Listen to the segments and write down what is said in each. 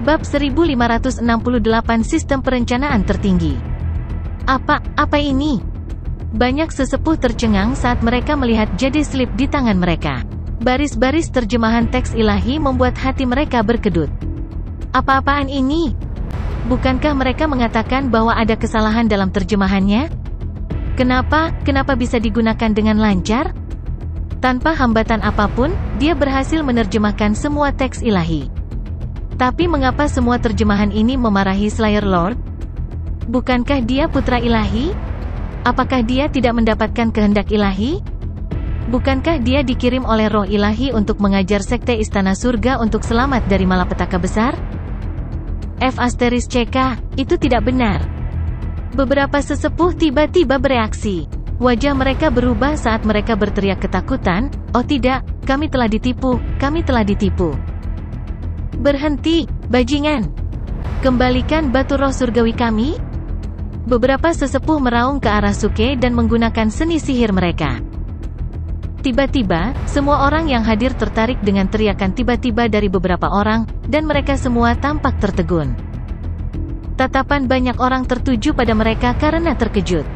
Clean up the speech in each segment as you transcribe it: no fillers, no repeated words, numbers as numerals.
Bab 1568 Sistem Perencanaan Tertinggi. Apa ini? Banyak sesepuh tercengang saat mereka melihat jade slip di tangan mereka. Baris-baris terjemahan teks ilahi membuat hati mereka berkedut. Apa-apaan ini? Bukankah mereka mengatakan bahwa ada kesalahan dalam terjemahannya? Kenapa bisa digunakan dengan lancar? Tanpa hambatan apapun, dia berhasil menerjemahkan semua teks ilahi. Tapi mengapa semua terjemahan ini memarahi Slayer Lord? Bukankah dia putra ilahi? Apakah dia tidak mendapatkan kehendak ilahi? Bukankah dia dikirim oleh roh ilahi untuk mengajar sekte Istana Surga untuk selamat dari malapetaka besar? *CK, itu tidak benar. Beberapa sesepuh tiba-tiba bereaksi. Wajah mereka berubah saat mereka berteriak ketakutan, "Oh tidak, kami telah ditipu, kami telah ditipu." "Berhenti, bajingan! Kembalikan batu roh surgawi kami!" Beberapa sesepuh meraung ke arah Suke dan menggunakan seni sihir mereka. Tiba-tiba, semua orang yang hadir tertarik dengan teriakan tiba-tiba dari beberapa orang, dan mereka semua tampak tertegun. Tatapan banyak orang tertuju pada mereka karena terkejut.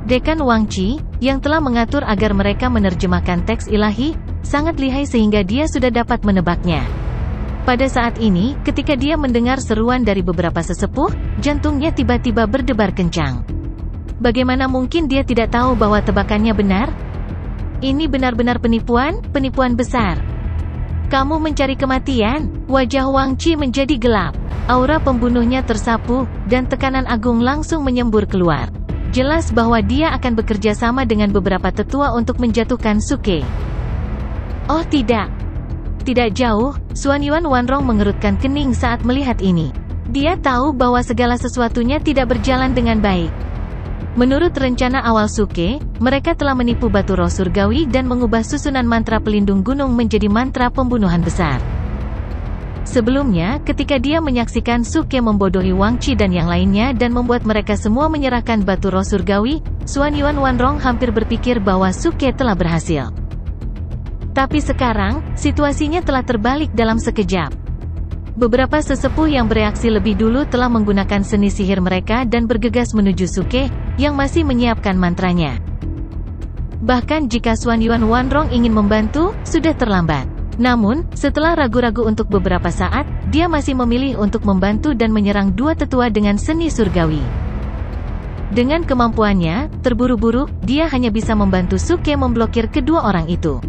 Dekan Wang Qi, yang telah mengatur agar mereka menerjemahkan teks ilahi, sangat lihai sehingga dia sudah dapat menebaknya. Pada saat ini, ketika dia mendengar seruan dari beberapa sesepuh, jantungnya tiba-tiba berdebar kencang. Bagaimana mungkin dia tidak tahu bahwa tebakannya benar? Ini benar-benar penipuan besar. Kamu mencari kematian? Wajah Wang Qi menjadi gelap. Aura pembunuhnya tersapu, dan tekanan agung langsung menyembur keluar. Jelas bahwa dia akan bekerja sama dengan beberapa tetua untuk menjatuhkan Suke. Oh tidak. Tidak jauh, Xuanyuan Wanrong mengerutkan kening saat melihat ini. Dia tahu bahwa segala sesuatunya tidak berjalan dengan baik. Menurut rencana awal Suke, mereka telah menipu batu roh surgawi dan mengubah susunan mantra pelindung gunung menjadi mantra pembunuhan besar. Sebelumnya, ketika dia menyaksikan Suke membodohi Wang Qi dan yang lainnya dan membuat mereka semua menyerahkan batu roh surgawi, Xuanyuan Wanrong hampir berpikir bahwa Suke telah berhasil. Tapi sekarang, situasinya telah terbalik dalam sekejap. Beberapa sesepuh yang bereaksi lebih dulu telah menggunakan seni sihir mereka dan bergegas menuju Suke, yang masih menyiapkan mantranya. Bahkan jika Xuanyuan Wanrong ingin membantu, sudah terlambat. Namun, setelah ragu-ragu untuk beberapa saat, dia masih memilih untuk membantu dan menyerang dua tetua dengan seni surgawi. Dengan kemampuannya, terburu-buru, dia hanya bisa membantu Suke memblokir kedua orang itu.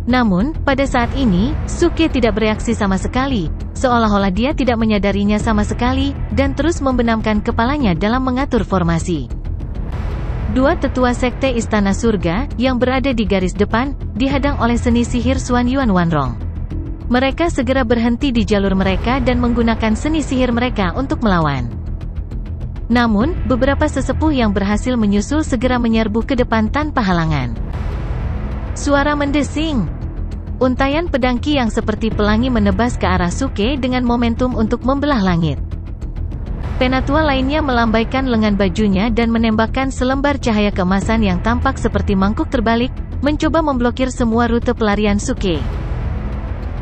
Namun, pada saat ini, Suke tidak bereaksi sama sekali, seolah-olah dia tidak menyadarinya sama sekali, dan terus membenamkan kepalanya dalam mengatur formasi. Dua tetua sekte Istana Surga, yang berada di garis depan, dihadang oleh seni sihir Xuanyuan Wanrong. Mereka segera berhenti di jalur mereka dan menggunakan seni sihir mereka untuk melawan. Namun, beberapa sesepuh yang berhasil menyusul segera menyerbu ke depan tanpa halangan. Suara mendesing. Untaian pedang Qi yang seperti pelangi menebas ke arah Suke dengan momentum untuk membelah langit. Penatua lainnya melambaikan lengan bajunya dan menembakkan selembar cahaya keemasan yang tampak seperti mangkuk terbalik, mencoba memblokir semua rute pelarian Suke.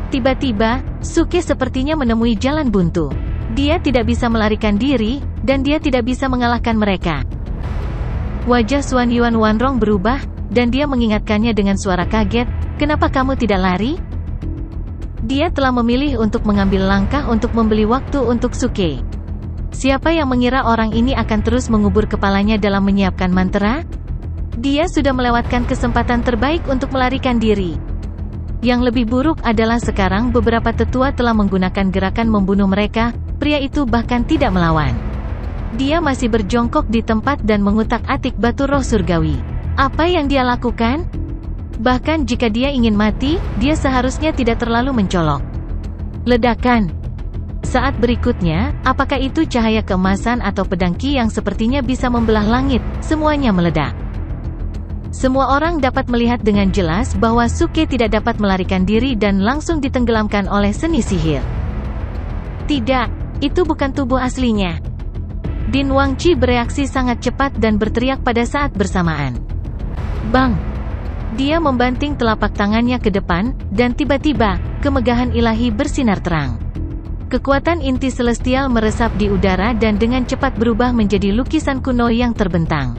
Tiba-tiba, Suke sepertinya menemui jalan buntu. Dia tidak bisa melarikan diri, dan dia tidak bisa mengalahkan mereka. Wajah Xuanyuan Wanrong berubah, dan dia mengingatkannya dengan suara kaget, "Kenapa kamu tidak lari?" Dia telah memilih untuk mengambil langkah untuk membeli waktu untuk Suke. Siapa yang mengira orang ini akan terus mengubur kepalanya dalam menyiapkan mantra? Dia sudah melewatkan kesempatan terbaik untuk melarikan diri. Yang lebih buruk adalah sekarang beberapa tetua telah menggunakan gerakan membunuh mereka, pria itu bahkan tidak melawan. Dia masih berjongkok di tempat dan mengutak-atik batu roh surgawi. Apa yang dia lakukan? Bahkan jika dia ingin mati, dia seharusnya tidak terlalu mencolok. Ledakan. Saat berikutnya, apakah itu cahaya keemasan atau pedang Qi yang sepertinya bisa membelah langit, semuanya meledak. Semua orang dapat melihat dengan jelas bahwa Suke tidak dapat melarikan diri dan langsung ditenggelamkan oleh seni sihir. Tidak, itu bukan tubuh aslinya. Din Wang Qi bereaksi sangat cepat dan berteriak pada saat bersamaan. Bang! Dia membanting telapak tangannya ke depan, dan tiba-tiba, kemegahan ilahi bersinar terang. Kekuatan inti celestial meresap di udara dan dengan cepat berubah menjadi lukisan kuno yang terbentang.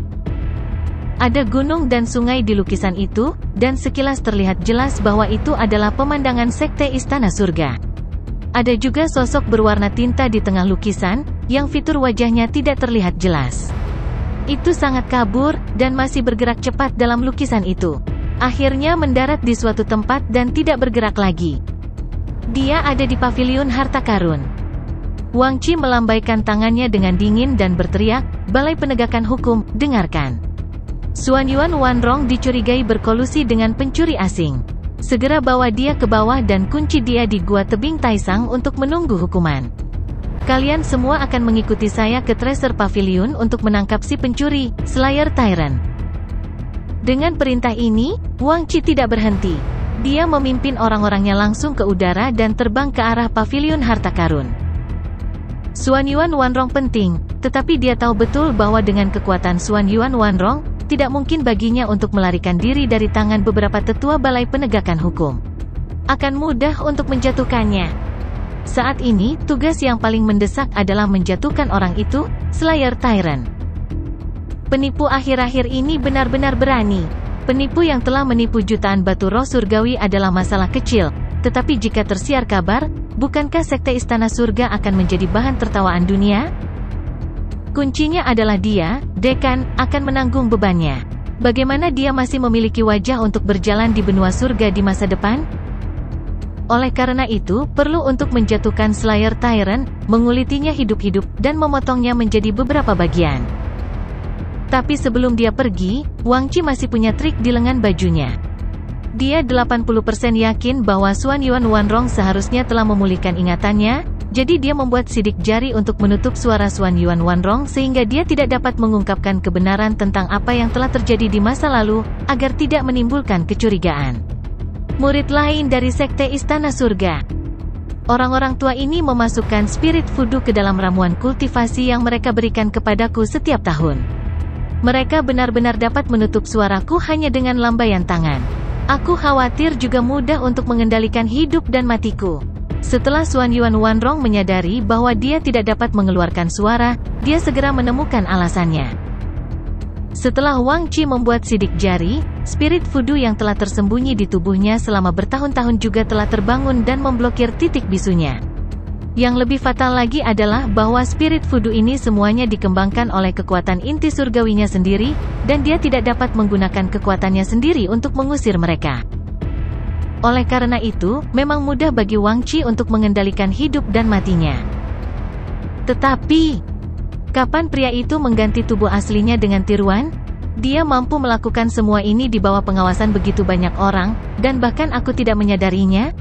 Ada gunung dan sungai di lukisan itu, dan sekilas terlihat jelas bahwa itu adalah pemandangan sekte Istana Surga. Ada juga sosok berwarna tinta di tengah lukisan, yang fitur wajahnya tidak terlihat jelas. Itu sangat kabur, dan masih bergerak cepat dalam lukisan itu. Akhirnya mendarat di suatu tempat dan tidak bergerak lagi. Dia ada di paviliun harta karun. Wang Qi melambaikan tangannya dengan dingin dan berteriak, "Balai Penegakan Hukum, dengarkan. Xuan Yuan Wanrong dicurigai berkolusi dengan pencuri asing. Segera bawa dia ke bawah dan kunci dia di Gua Tebing Taisang untuk menunggu hukuman. Kalian semua akan mengikuti saya ke Treasure Pavilion untuk menangkap si pencuri, Slayer Tyrant." Dengan perintah ini, Wang Qi tidak berhenti. Dia memimpin orang-orangnya langsung ke udara dan terbang ke arah paviliun harta karun. Xuan Yuan Wanrong penting, tetapi dia tahu betul bahwa dengan kekuatan Xuan Yuan Wanrong, tidak mungkin baginya untuk melarikan diri dari tangan beberapa tetua Balai Penegakan Hukum. Akan mudah untuk menjatuhkannya. Saat ini, tugas yang paling mendesak adalah menjatuhkan orang itu, Slayer Tyrant. Penipu akhir-akhir ini benar-benar berani. Penipu yang telah menipu jutaan batu roh surgawi adalah masalah kecil, tetapi jika tersiar kabar, bukankah sekte Istana Surga akan menjadi bahan tertawaan dunia? Kuncinya adalah dia, Dekan, akan menanggung bebannya. Bagaimana dia masih memiliki wajah untuk berjalan di benua surga di masa depan? Oleh karena itu, perlu untuk menjatuhkan Slayer Tyrant, mengulitinya hidup-hidup, dan memotongnya menjadi beberapa bagian. Tapi sebelum dia pergi, Wang Qi masih punya trik di lengan bajunya. Dia 80% yakin bahwa Xuan Yuan Wanrong seharusnya telah memulihkan ingatannya, jadi dia membuat sidik jari untuk menutup suara Xuan Yuan Wanrong sehingga dia tidak dapat mengungkapkan kebenaran tentang apa yang telah terjadi di masa lalu, agar tidak menimbulkan kecurigaan. Murid lain dari Sekte Istana Surga. Orang-orang tua ini memasukkan spirit voodoo ke dalam ramuan kultivasi yang mereka berikan kepadaku setiap tahun. Mereka benar-benar dapat menutup suaraku hanya dengan lambaian tangan. Aku khawatir juga mudah untuk mengendalikan hidup dan matiku. Setelah Xuan Yuan Wanrong menyadari bahwa dia tidak dapat mengeluarkan suara, dia segera menemukan alasannya. Setelah Wang Qi membuat sidik jari, spirit voodoo yang telah tersembunyi di tubuhnya selama bertahun-tahun juga telah terbangun dan memblokir titik bisunya. Yang lebih fatal lagi adalah bahwa spirit voodoo ini semuanya dikembangkan oleh kekuatan inti surgawinya sendiri, dan dia tidak dapat menggunakan kekuatannya sendiri untuk mengusir mereka. Oleh karena itu, memang mudah bagi Wang Qi untuk mengendalikan hidup dan matinya. Tetapi, kapan pria itu mengganti tubuh aslinya dengan tiruan? Dia mampu melakukan semua ini di bawah pengawasan begitu banyak orang, dan bahkan aku tidak menyadarinya?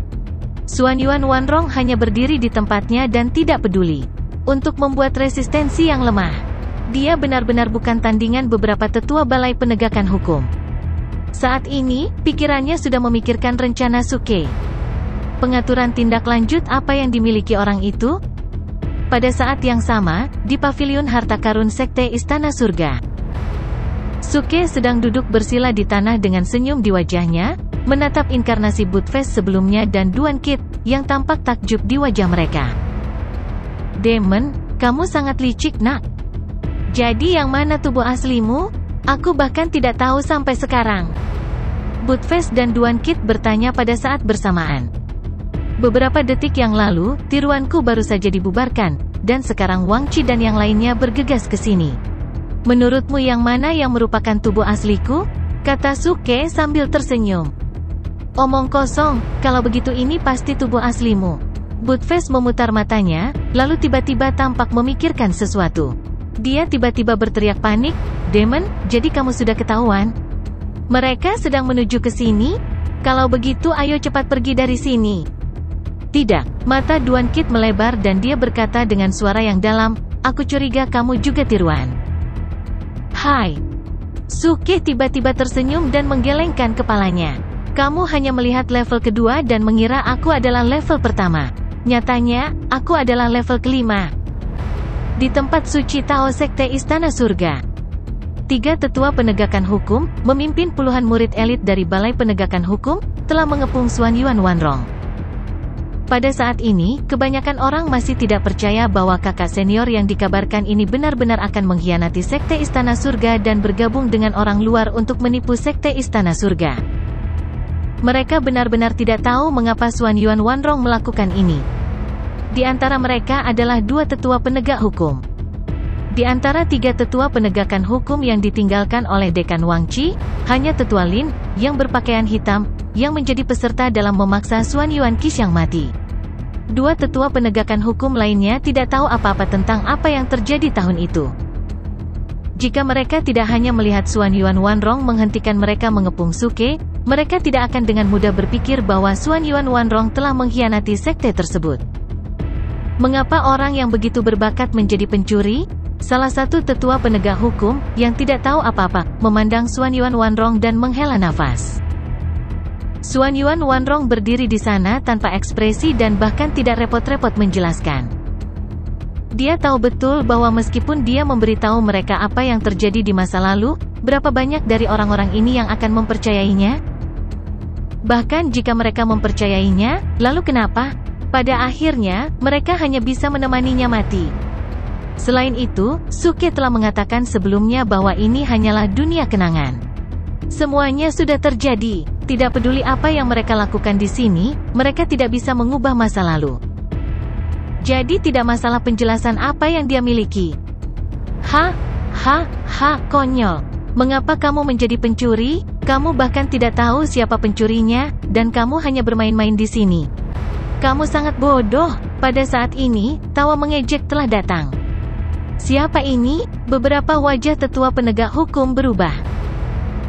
Xuan Yuan Wanrong hanya berdiri di tempatnya dan tidak peduli untuk membuat resistensi yang lemah. Dia benar-benar bukan tandingan beberapa tetua Balai Penegakan Hukum. Saat ini, pikirannya sudah memikirkan rencana Suke. Pengaturan tindak lanjut apa yang dimiliki orang itu? Pada saat yang sama, di paviliun harta karun Sekte Istana Surga, Suke sedang duduk bersila di tanah dengan senyum di wajahnya, menatap inkarnasi Budfest sebelumnya dan Duan Kit, yang tampak takjub di wajah mereka. "Demon, kamu sangat licik, nak. Jadi yang mana tubuh aslimu? Aku bahkan tidak tahu sampai sekarang." Budfest dan Duan Kit bertanya pada saat bersamaan. Beberapa detik yang lalu, tiruanku baru saja dibubarkan, dan sekarang Wang Qi dan yang lainnya bergegas ke sini. "Menurutmu yang mana yang merupakan tubuh asliku?" kata Suke sambil tersenyum. "Omong kosong, kalau begitu ini pasti tubuh aslimu." Budfest memutar matanya, lalu tiba-tiba tampak memikirkan sesuatu. Dia tiba-tiba berteriak panik, "Demon, jadi kamu sudah ketahuan? Mereka sedang menuju ke sini? Kalau begitu ayo cepat pergi dari sini." "Tidak." Mata Duan Kit melebar dan dia berkata dengan suara yang dalam, "Aku curiga kamu juga tiruan." "Hai." Suke tiba-tiba tersenyum dan menggelengkan kepalanya. "Kamu hanya melihat level kedua dan mengira aku adalah level pertama. Nyatanya, aku adalah level kelima." Di tempat suci Tao Sekte Istana Surga, 3 tetua penegakan hukum, memimpin puluhan murid elit dari Balai Penegakan Hukum, telah mengepung Xuan Yuan Wanrong. Pada saat ini, kebanyakan orang masih tidak percaya bahwa kakak senior yang dikabarkan ini benar-benar akan mengkhianati Sekte Istana Surga dan bergabung dengan orang luar untuk menipu Sekte Istana Surga. Mereka benar-benar tidak tahu mengapa Xuan Yuan Wanrong melakukan ini. Di antara mereka adalah 2 tetua penegak hukum. Di antara 3 tetua penegakan hukum yang ditinggalkan oleh Dekan Wang Qi, hanya Tetua Lin, yang berpakaian hitam, yang menjadi peserta dalam memaksa Xuan Yuan Qixiang mati. 2 tetua penegakan hukum lainnya tidak tahu apa-apa tentang apa yang terjadi tahun itu. Jika mereka tidak hanya melihat Xuan Yuan Wanrong menghentikan mereka mengepung Suke, mereka tidak akan dengan mudah berpikir bahwa Xuan Yuan Wanrong telah mengkhianati sekte tersebut. Mengapa orang yang begitu berbakat menjadi pencuri? Salah satu tetua penegak hukum, yang tidak tahu apa-apa, memandang Xuan Yuan Wanrong dan menghela nafas. Xuan Yuan Wanrong berdiri di sana tanpa ekspresi dan bahkan tidak repot-repot menjelaskan. Dia tahu betul bahwa meskipun dia memberitahu mereka apa yang terjadi di masa lalu, berapa banyak dari orang-orang ini yang akan mempercayainya? Bahkan jika mereka mempercayainya, lalu kenapa? Pada akhirnya, mereka hanya bisa menemaninya mati. Selain itu, Suke telah mengatakan sebelumnya bahwa ini hanyalah dunia kenangan. Semuanya sudah terjadi. Tidak peduli apa yang mereka lakukan di sini, mereka tidak bisa mengubah masa lalu. Jadi tidak masalah penjelasan apa yang dia miliki. Konyol. Mengapa kamu menjadi pencuri? Kamu bahkan tidak tahu siapa pencurinya, dan kamu hanya bermain-main di sini. Kamu sangat bodoh. Pada saat ini, tawa mengejek telah datang. Siapa ini? Beberapa wajah tetua penegak hukum berubah.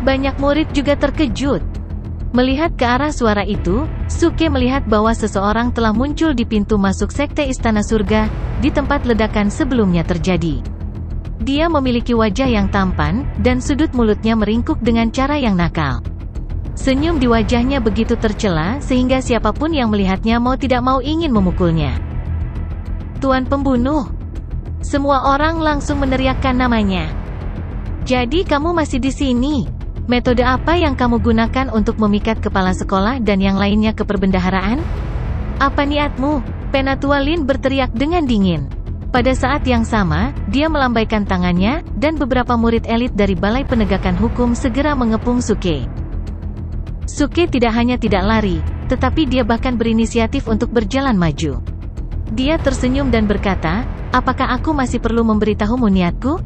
Banyak murid juga terkejut. Melihat ke arah suara itu, Suke melihat bahwa seseorang telah muncul di pintu masuk Sekte Istana Surga, di tempat ledakan sebelumnya terjadi. Dia memiliki wajah yang tampan, dan sudut mulutnya meringkuk dengan cara yang nakal. Senyum di wajahnya begitu tercela sehingga siapapun yang melihatnya mau tidak mau ingin memukulnya. Tuan pembunuh. Semua orang langsung meneriakkan namanya. Jadi kamu masih di sini? Metode apa yang kamu gunakan untuk memikat kepala sekolah dan yang lainnya ke perbendaharaan? Apa niatmu? Penatua Lin berteriak dengan dingin. Pada saat yang sama, dia melambaikan tangannya, dan beberapa murid elit dari Balai Penegakan Hukum segera mengepung Suke. Suke tidak hanya tidak lari, tetapi dia bahkan berinisiatif untuk berjalan maju. Dia tersenyum dan berkata, apakah aku masih perlu memberitahumu niatku?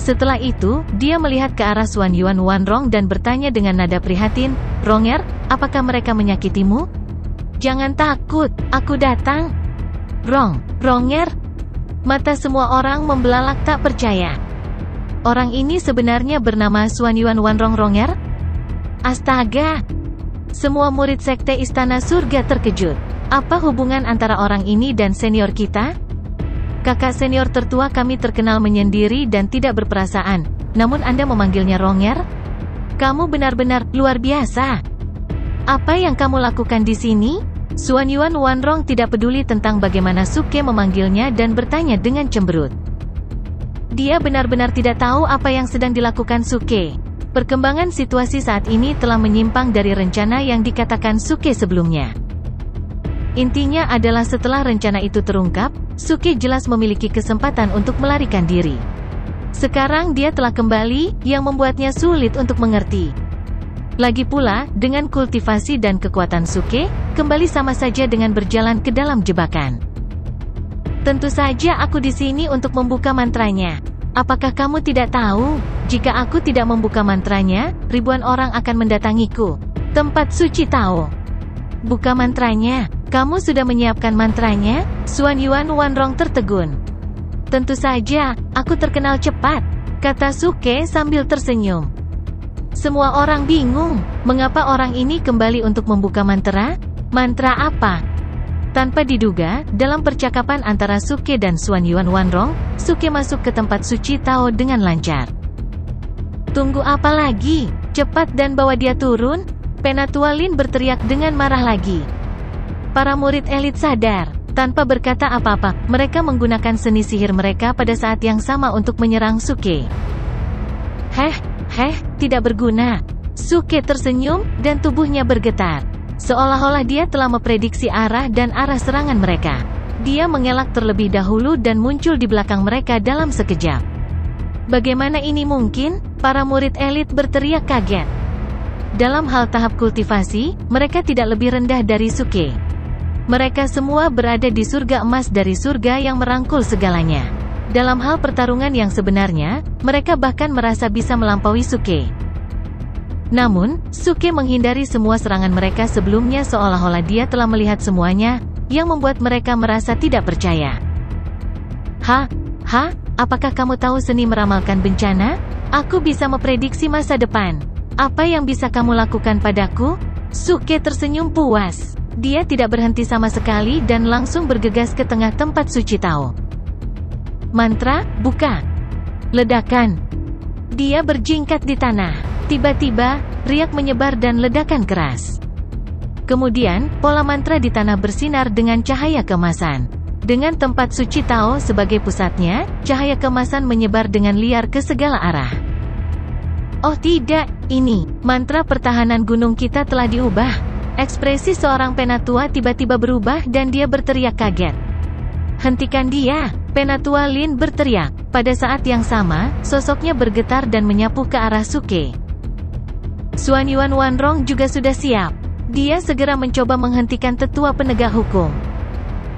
Setelah itu, dia melihat ke arah Xuan Yuan Wanrong dan bertanya dengan nada prihatin, Ronger, apakah mereka menyakitimu? Jangan takut, aku datang. Ronger. Mata semua orang membelalak tak percaya. Orang ini sebenarnya bernama Xuan Yuan Wanrong Ronger? Astaga! Semua murid Sekte Istana Surga terkejut. Apa hubungan antara orang ini dan senior kita? Kakak senior tertua kami terkenal menyendiri dan tidak berperasaan, namun Anda memanggilnya Ronger? Kamu benar-benar luar biasa. Apa yang kamu lakukan di sini? Xuan Yuan Wanrong tidak peduli tentang bagaimana Suke memanggilnya dan bertanya dengan cemberut. Dia benar-benar tidak tahu apa yang sedang dilakukan Suke. Perkembangan situasi saat ini telah menyimpang dari rencana yang dikatakan Suke sebelumnya. Intinya adalah setelah rencana itu terungkap, Suke jelas memiliki kesempatan untuk melarikan diri. Sekarang dia telah kembali, yang membuatnya sulit untuk mengerti. Lagi pula, dengan kultivasi dan kekuatan Suke, kembali sama saja dengan berjalan ke dalam jebakan. Tentu saja aku di sini untuk membuka mantranya. Apakah kamu tidak tahu, jika aku tidak membuka mantranya, ribuan orang akan mendatangiku. Tempat suci Tao. Buka mantranya. Kamu sudah menyiapkan mantranya? Xuan Yuan Wanrong tertegun. Tentu saja, aku terkenal cepat, kata Suke sambil tersenyum. Semua orang bingung, mengapa orang ini kembali untuk membuka mantra? Mantra apa? Tanpa diduga, dalam percakapan antara Suke dan Xuan Yuan Wanrong, Suke masuk ke tempat suci Tao dengan lancar. Tunggu apa lagi? Cepat dan bawa dia turun? Penatua Lin berteriak dengan marah lagi. Para murid elit sadar. Tanpa berkata apa-apa, mereka menggunakan seni sihir mereka pada saat yang sama untuk menyerang Suke. Tidak berguna. Suke tersenyum, dan tubuhnya bergetar. Seolah-olah dia telah memprediksi arah dan arah serangan mereka. Dia mengelak terlebih dahulu dan muncul di belakang mereka dalam sekejap. Bagaimana ini mungkin? Para murid elit berteriak kaget. Dalam hal tahap kultivasi, mereka tidak lebih rendah dari Suke. Mereka semua berada di surga emas dari surga yang merangkul segalanya. Dalam hal pertarungan yang sebenarnya, mereka bahkan merasa bisa melampaui Suke. Namun, Suke menghindari semua serangan mereka sebelumnya seolah-olah dia telah melihat semuanya, yang membuat mereka merasa tidak percaya. Apakah kamu tahu seni meramalkan bencana? Aku bisa memprediksi masa depan. Apa yang bisa kamu lakukan padaku? Suke tersenyum puas. Dia tidak berhenti sama sekali dan langsung bergegas ke tengah tempat suci Tao. Mantra, buka. Ledakan. Dia berjingkat di tanah. Tiba-tiba, riak menyebar dan ledakan keras. Kemudian, pola mantra di tanah bersinar dengan cahaya keemasan. Dengan tempat suci Tao sebagai pusatnya, cahaya keemasan menyebar dengan liar ke segala arah. Oh tidak, ini, mantra pertahanan gunung kita telah diubah. Ekspresi seorang penatua tiba-tiba berubah dan dia berteriak kaget. Hentikan dia, Penatua Lin berteriak. Pada saat yang sama, sosoknya bergetar dan menyapu ke arah Suke. Xuan Yuan Wanrong juga sudah siap. Dia segera mencoba menghentikan tetua penegak hukum.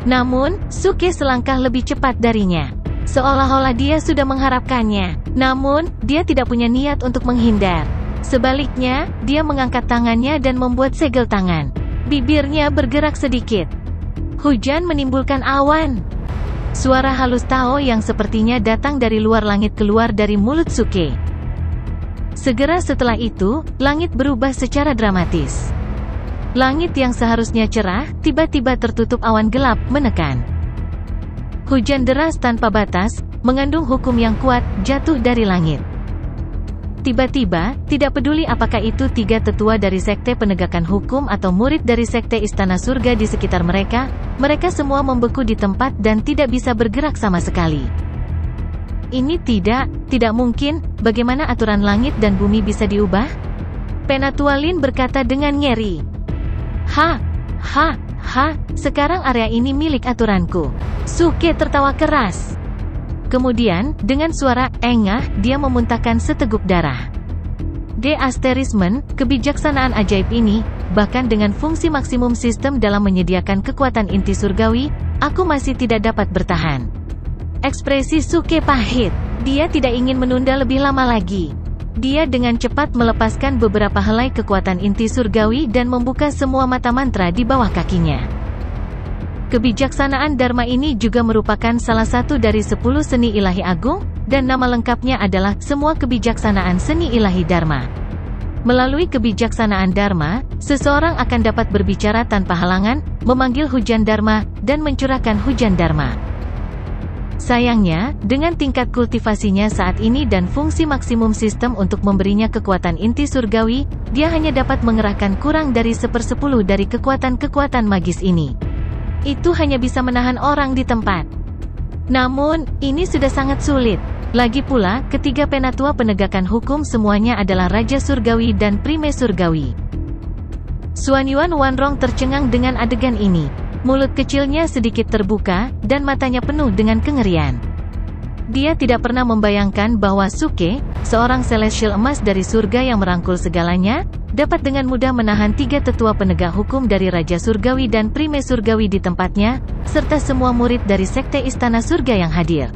Namun, Suke selangkah lebih cepat darinya. Seolah-olah dia sudah mengharapkannya. Namun, dia tidak punya niat untuk menghindar. Sebaliknya, dia mengangkat tangannya dan membuat segel tangan. Bibirnya bergerak sedikit. Hujan menimbulkan awan. Suara halus Tao yang sepertinya datang dari luar langit keluar dari mulut Suke. Segera setelah itu, langit berubah secara dramatis. Langit yang seharusnya cerah, tiba-tiba tertutup awan gelap, menekan. Hujan deras tanpa batas, mengandung hukum yang kuat, jatuh dari langit. Tiba-tiba, tidak peduli apakah itu tiga tetua dari sekte penegakan hukum atau murid dari sekte istana surga di sekitar mereka, mereka semua membeku di tempat dan tidak bisa bergerak sama sekali. Ini tidak mungkin, bagaimana aturan langit dan bumi bisa diubah? Penatua Lin berkata dengan ngeri. Sekarang area ini milik aturanku. Suke tertawa keras. Kemudian, dengan suara engah, dia memuntahkan seteguk darah. Asterismen, kebijaksanaan ajaib ini, bahkan dengan fungsi maksimum sistem dalam menyediakan kekuatan inti surgawi, aku masih tidak dapat bertahan. Ekspresi Suke pahit. Dia tidak ingin menunda lebih lama lagi. Dia dengan cepat melepaskan beberapa helai kekuatan inti surgawi dan membuka semua mata mantra di bawah kakinya. Kebijaksanaan Dharma ini juga merupakan salah satu dari 10 seni ilahi agung, dan nama lengkapnya adalah semua kebijaksanaan seni ilahi Dharma. Melalui kebijaksanaan Dharma, seseorang akan dapat berbicara tanpa halangan, memanggil hujan Dharma, dan mencurahkan hujan Dharma. Sayangnya, dengan tingkat kultivasinya saat ini dan fungsi maksimum sistem untuk memberinya kekuatan inti surgawi, dia hanya dapat mengerahkan kurang dari 1/10 dari kekuatan-kekuatan magis ini. Itu hanya bisa menahan orang di tempat. Namun, ini sudah sangat sulit. Lagi pula, ketiga penatua penegakan hukum semuanya adalah Raja Surgawi dan Prime Surgawi. Xuan Yuan Wanrong tercengang dengan adegan ini. Mulut kecilnya sedikit terbuka, dan matanya penuh dengan kengerian. Dia tidak pernah membayangkan bahwa Suke, seorang celestial emas dari surga yang merangkul segalanya, dapat dengan mudah menahan tiga tetua penegak hukum dari Raja Surgawi dan Prime Surgawi di tempatnya, serta semua murid dari Sekte Istana Surga yang hadir.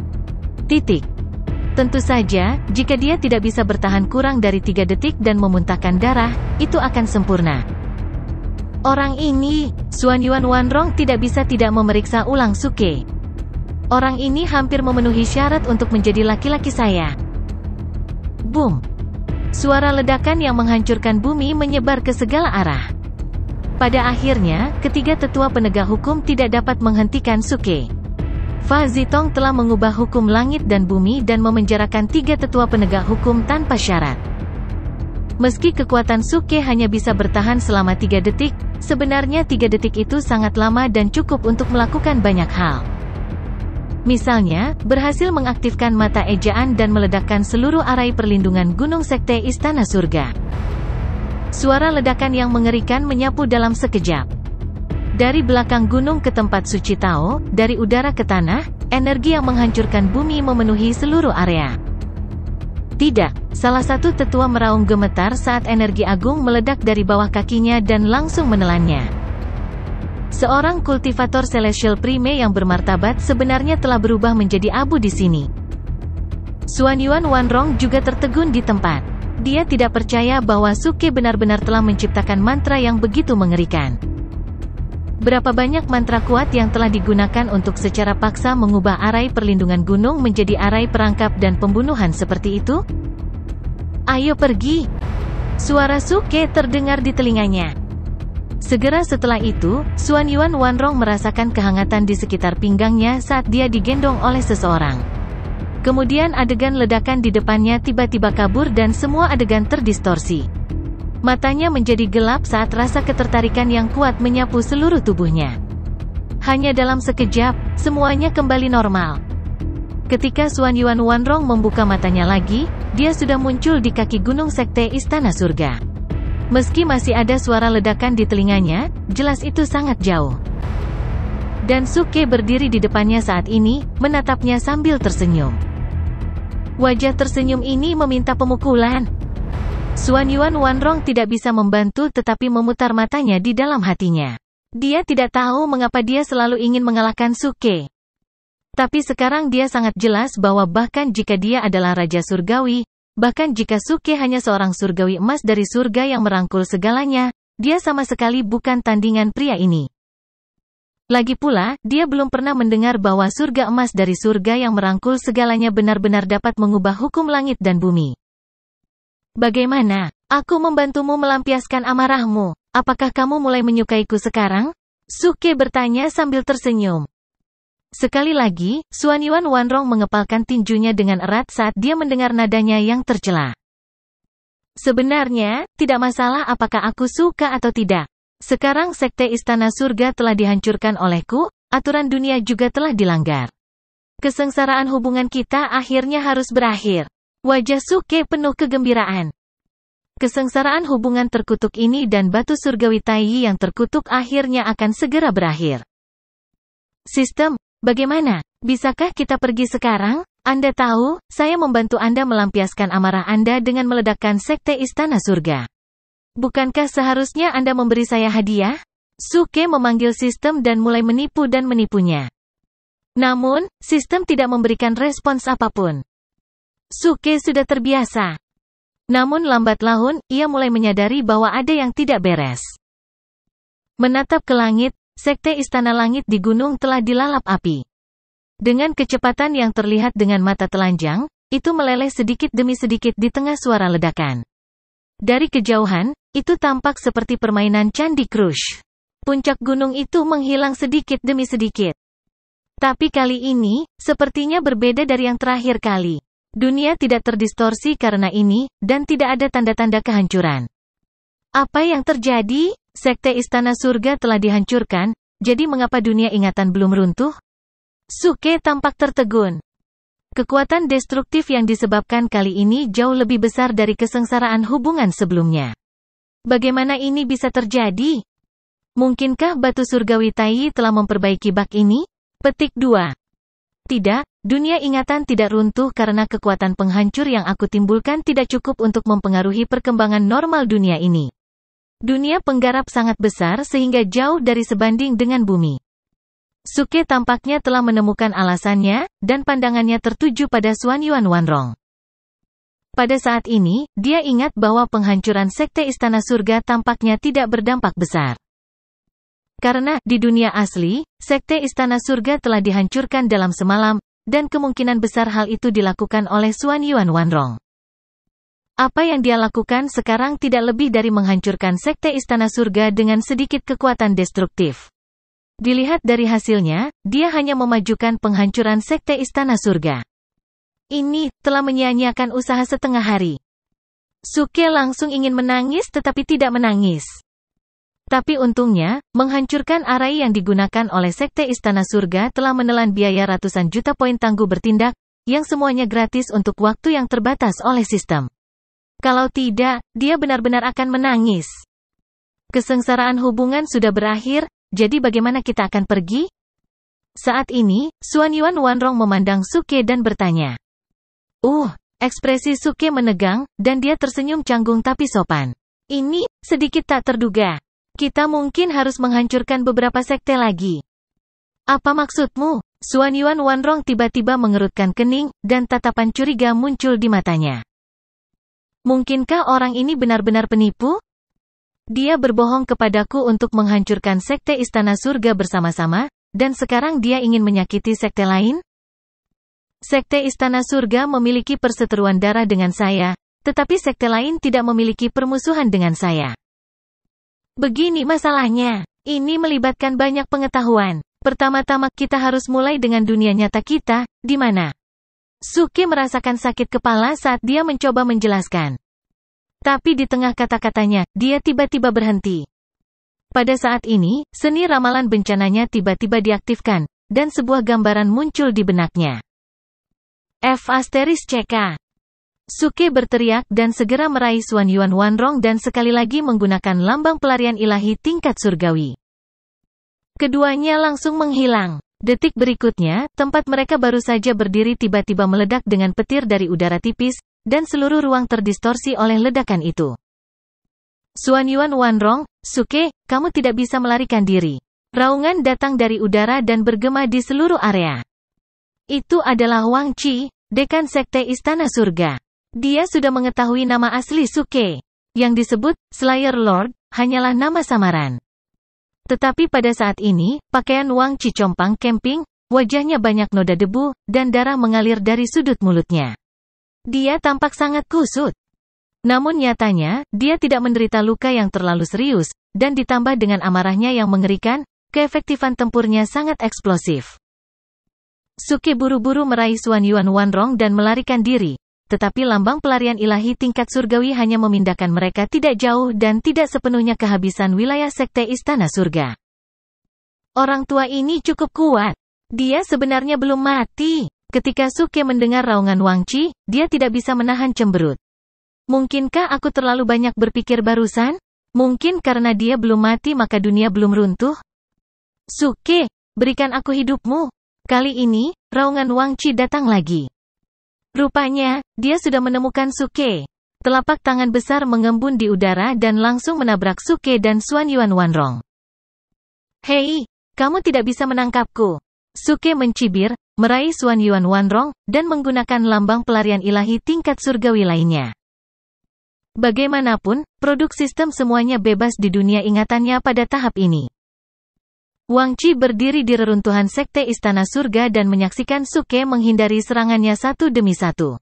Tentu saja, jika dia tidak bisa bertahan kurang dari 3 detik dan memuntahkan darah, itu akan sempurna. Orang ini, Xuan Yuan Wanrong tidak bisa tidak memeriksa ulang Suke. Orang ini hampir memenuhi syarat untuk menjadi laki-laki saya. Boom! Suara ledakan yang menghancurkan bumi menyebar ke segala arah. Pada akhirnya, ketiga tetua penegak hukum tidak dapat menghentikan Suke. Fa Zitong telah mengubah hukum langit dan bumi dan memenjarakan 3 tetua penegak hukum tanpa syarat. Meski kekuatan Suke hanya bisa bertahan selama 3 detik, sebenarnya 3 detik itu sangat lama dan cukup untuk melakukan banyak hal. Misalnya, berhasil mengaktifkan mata ejaan dan meledakkan seluruh arai perlindungan Gunung Sekte Istana Surga. Suara ledakan yang mengerikan menyapu dalam sekejap. Dari belakang gunung ke tempat suci Tao, dari udara ke tanah, energi yang menghancurkan bumi memenuhi seluruh area. Tidak, salah satu tetua meraung gemetar saat energi agung meledak dari bawah kakinya dan langsung menelannya. Seorang kultivator Celestial Prime yang bermartabat sebenarnya telah berubah menjadi abu di sini. Xuanyuan Wanrong juga tertegun di tempat. Dia tidak percaya bahwa Suke benar-benar telah menciptakan mantra yang begitu mengerikan. Berapa banyak mantra kuat yang telah digunakan untuk secara paksa mengubah arai perlindungan gunung menjadi arai perangkap dan pembunuhan seperti itu? Ayo pergi! Suara Suke terdengar di telinganya. Segera setelah itu, Xuanyuan Wanrong merasakan kehangatan di sekitar pinggangnya saat dia digendong oleh seseorang. Kemudian adegan ledakan di depannya tiba-tiba kabur dan semua adegan terdistorsi. Matanya menjadi gelap saat rasa ketertarikan yang kuat menyapu seluruh tubuhnya. Hanya dalam sekejap, semuanya kembali normal. Ketika Xuanyuan Wanrong membuka matanya lagi, dia sudah muncul di kaki gunung sekte Istana Surga. Meski masih ada suara ledakan di telinganya, jelas itu sangat jauh. Dan Suke berdiri di depannya saat ini, menatapnya sambil tersenyum. Wajah tersenyum ini meminta pemukulan. Xuanyuan Wanrong tidak bisa membantu tetapi memutar matanya di dalam hatinya. Dia tidak tahu mengapa dia selalu ingin mengalahkan Suke. Tapi sekarang dia sangat jelas bahwa bahkan jika dia adalah Raja Surgawi, bahkan jika Suke hanya seorang surgawi emas dari surga yang merangkul segalanya, dia sama sekali bukan tandingan pria ini. Lagi pula, dia belum pernah mendengar bahwa surga emas dari surga yang merangkul segalanya benar-benar dapat mengubah hukum langit dan bumi. Bagaimana? Aku membantumu melampiaskan amarahmu. Apakah kamu mulai menyukaiku sekarang? Suke bertanya sambil tersenyum. Sekali lagi, Xuanyuan Wanrong mengepalkan tinjunya dengan erat saat dia mendengar nadanya yang tercela. Sebenarnya, tidak masalah apakah aku suka atau tidak. Sekarang sekte Istana Surga telah dihancurkan olehku, aturan dunia juga telah dilanggar. Kesengsaraan hubungan kita akhirnya harus berakhir. Wajah Suke penuh kegembiraan. Kesengsaraan hubungan terkutuk ini dan batu surgawi Taiyi yang terkutuk akhirnya akan segera berakhir. Sistem, bagaimana? Bisakah kita pergi sekarang? Anda tahu, saya membantu Anda melampiaskan amarah Anda dengan meledakkan sekte Istana Surga. Bukankah seharusnya Anda memberi saya hadiah? Suke memanggil sistem dan mulai menipu dan menipunya. Namun, sistem tidak memberikan respons apapun. Suke sudah terbiasa. Namun lambat laun, ia mulai menyadari bahwa ada yang tidak beres. Menatap ke langit, sekte Istana Langit di gunung telah dilalap api. Dengan kecepatan yang terlihat dengan mata telanjang, itu meleleh sedikit demi sedikit di tengah suara ledakan. Dari kejauhan, itu tampak seperti permainan Candy Crush. Puncak gunung itu menghilang sedikit demi sedikit. Tapi kali ini, sepertinya berbeda dari yang terakhir kali. Dunia tidak terdistorsi karena ini, dan tidak ada tanda-tanda kehancuran. Apa yang terjadi? Sekte Istana Surga telah dihancurkan, jadi mengapa dunia ingatan belum runtuh? Suke tampak tertegun. Kekuatan destruktif yang disebabkan kali ini jauh lebih besar dari kesengsaraan hubungan sebelumnya. Bagaimana ini bisa terjadi? Mungkinkah batu surgawi Taiyi telah memperbaiki bug ini? Petik 2. Tidak, dunia ingatan tidak runtuh karena kekuatan penghancur yang aku timbulkan tidak cukup untuk mempengaruhi perkembangan normal dunia ini. Dunia penggarap sangat besar sehingga jauh dari sebanding dengan bumi. Suke tampaknya telah menemukan alasannya, dan pandangannya tertuju pada Xuanyuan Wanrong. Pada saat ini, dia ingat bahwa penghancuran sekte Istana Surga tampaknya tidak berdampak besar. Karena, di dunia asli, sekte Istana Surga telah dihancurkan dalam semalam, dan kemungkinan besar hal itu dilakukan oleh Xuanyuan Wanrong. Apa yang dia lakukan sekarang tidak lebih dari menghancurkan sekte Istana Surga dengan sedikit kekuatan destruktif. Dilihat dari hasilnya, dia hanya memajukan penghancuran sekte Istana Surga. Ini, telah menyia-nyiakan usaha setengah hari. Suke langsung ingin menangis tetapi tidak menangis. Tapi untungnya, menghancurkan arai yang digunakan oleh sekte Istana Surga telah menelan biaya ratusan juta poin tangguh bertindak, yang semuanya gratis untuk waktu yang terbatas oleh sistem. Kalau tidak, dia benar-benar akan menangis. Kesengsaraan hubungan sudah berakhir, jadi bagaimana kita akan pergi? Saat ini, Xuan Yuan Wanrong memandang Suke dan bertanya. Ekspresi Suke menegang, dan dia tersenyum canggung tapi sopan. Ini, sedikit tak terduga. Kita mungkin harus menghancurkan beberapa sekte lagi. Apa maksudmu? Xuan Yuan Wanrong tiba-tiba mengerutkan kening, dan tatapan curiga muncul di matanya. Mungkinkah orang ini benar-benar penipu? Dia berbohong kepadaku untuk menghancurkan sekte Istana Surga bersama-sama, dan sekarang dia ingin menyakiti sekte lain? Sekte Istana Surga memiliki perseteruan darah dengan saya, tetapi sekte lain tidak memiliki permusuhan dengan saya. Begini masalahnya. Ini melibatkan banyak pengetahuan. Pertama-tama kita harus mulai dengan dunia nyata kita, di mana Suke merasakan sakit kepala saat dia mencoba menjelaskan. Tapi di tengah kata-katanya, dia tiba-tiba berhenti. Pada saat ini, seni ramalan bencananya tiba-tiba diaktifkan, dan sebuah gambaran muncul di benaknya. F***CK. Suke berteriak dan segera meraih Xuan Yuan Wanrong dan sekali lagi menggunakan lambang pelarian ilahi tingkat surgawi. Keduanya langsung menghilang. Detik berikutnya, tempat mereka baru saja berdiri tiba-tiba meledak dengan petir dari udara tipis, dan seluruh ruang terdistorsi oleh ledakan itu. Xuan Yuan Wanrong, Suke, kamu tidak bisa melarikan diri. Raungan datang dari udara dan bergema di seluruh area. Itu adalah Wang Qi, dekan sekte Istana Surga. Dia sudah mengetahui nama asli Suke. Yang disebut, Slayer Lord, hanyalah nama samaran. Tetapi pada saat ini, pakaian Wang Qi compang camping, wajahnya banyak noda debu, dan darah mengalir dari sudut mulutnya. Dia tampak sangat kusut. Namun nyatanya, dia tidak menderita luka yang terlalu serius, dan ditambah dengan amarahnya yang mengerikan, keefektifan tempurnya sangat eksplosif. Suke buru-buru meraih Xuan Yuan Wanrong dan melarikan diri. Tetapi lambang pelarian ilahi tingkat surgawi hanya memindahkan mereka tidak jauh dan tidak sepenuhnya kehabisan wilayah sekte Istana Surga. Orang tua ini cukup kuat. Dia sebenarnya belum mati. Ketika Suke mendengar raungan Wang Qi, dia tidak bisa menahan cemberut. Mungkinkah aku terlalu banyak berpikir barusan? Mungkin karena dia belum mati maka dunia belum runtuh? Suke, berikan aku hidupmu. Kali ini, raungan Wang Qi datang lagi. Rupanya, dia sudah menemukan Suke. Telapak tangan besar mengembun di udara dan langsung menabrak Suke dan Xuan Yuan Wanrong. Hei, kamu tidak bisa menangkapku. Suke mencibir, meraih Xuan Yuan Wanrong, dan menggunakan lambang pelarian ilahi tingkat surgawi lainnya. Bagaimanapun, produk sistem semuanya bebas di dunia ingatannya pada tahap ini. Wang Qi berdiri di reruntuhan sekte Istana Surga dan menyaksikan Suke menghindari serangannya satu demi satu.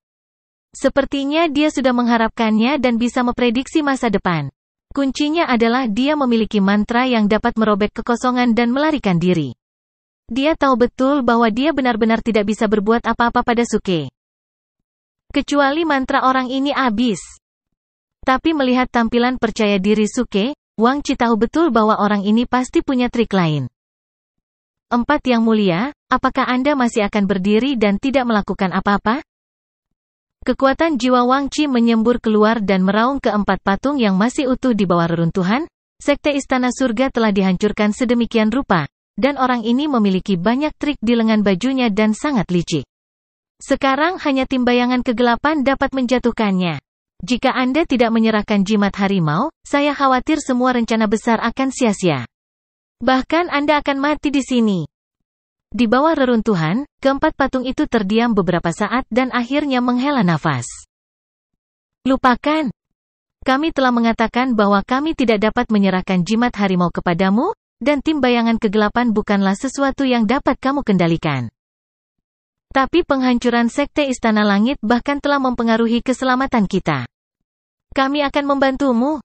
Sepertinya dia sudah mengharapkannya dan bisa memprediksi masa depan. Kuncinya adalah dia memiliki mantra yang dapat merobek kekosongan dan melarikan diri. Dia tahu betul bahwa dia benar-benar tidak bisa berbuat apa-apa pada Suke. Kecuali mantra orang ini habis. Tapi melihat tampilan percaya diri Suke, Wang Qi tahu betul bahwa orang ini pasti punya trik lain. 4 Yang Mulia, apakah Anda masih akan berdiri dan tidak melakukan apa-apa? Kekuatan jiwa Wang Qi menyembur keluar dan meraung ke 4 patung yang masih utuh di bawah reruntuhan. Sekte Istana Surga telah dihancurkan sedemikian rupa, dan orang ini memiliki banyak trik di lengan bajunya dan sangat licik. Sekarang hanya tim bayangan kegelapan dapat menjatuhkannya. Jika Anda tidak menyerahkan jimat harimau, saya khawatir semua rencana besar akan sia-sia. Bahkan Anda akan mati di sini. Di bawah reruntuhan, keempat patung itu terdiam beberapa saat dan akhirnya menghela nafas. Lupakan. Kami telah mengatakan bahwa kami tidak dapat menyerahkan jimat harimau kepadamu, dan tim bayangan kegelapan bukanlah sesuatu yang dapat kamu kendalikan. Tapi penghancuran sekte Istana Langit bahkan telah mempengaruhi keselamatan kita. Kami akan membantumu.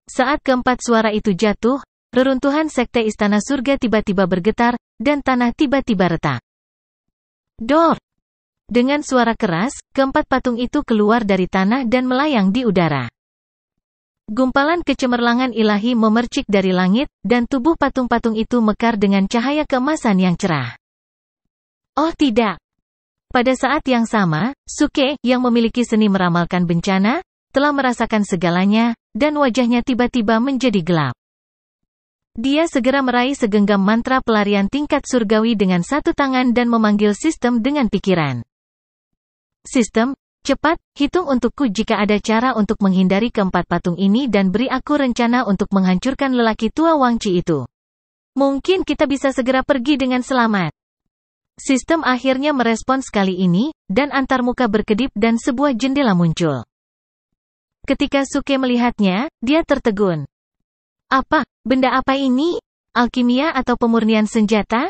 Saat keempat suara itu jatuh, reruntuhan sekte Istana Surga tiba-tiba bergetar, dan tanah tiba-tiba retak. Dor! Dengan suara keras, keempat patung itu keluar dari tanah dan melayang di udara. Gumpalan kecemerlangan ilahi memercik dari langit, dan tubuh patung-patung itu mekar dengan cahaya keemasan yang cerah. Oh tidak! Pada saat yang sama, Suke, yang memiliki seni meramalkan bencana, telah merasakan segalanya, dan wajahnya tiba-tiba menjadi gelap. Dia segera meraih segenggam mantra pelarian tingkat surgawi dengan satu tangan dan memanggil sistem dengan pikiran. Sistem, cepat, hitung untukku jika ada cara untuk menghindari keempat patung ini dan beri aku rencana untuk menghancurkan lelaki tua Wang Chi itu. Mungkin kita bisa segera pergi dengan selamat. Sistem akhirnya merespons kali ini, dan antarmuka berkedip dan sebuah jendela muncul. Ketika Suke melihatnya, dia tertegun. Apa? Benda apa ini? Alkimia atau pemurnian senjata?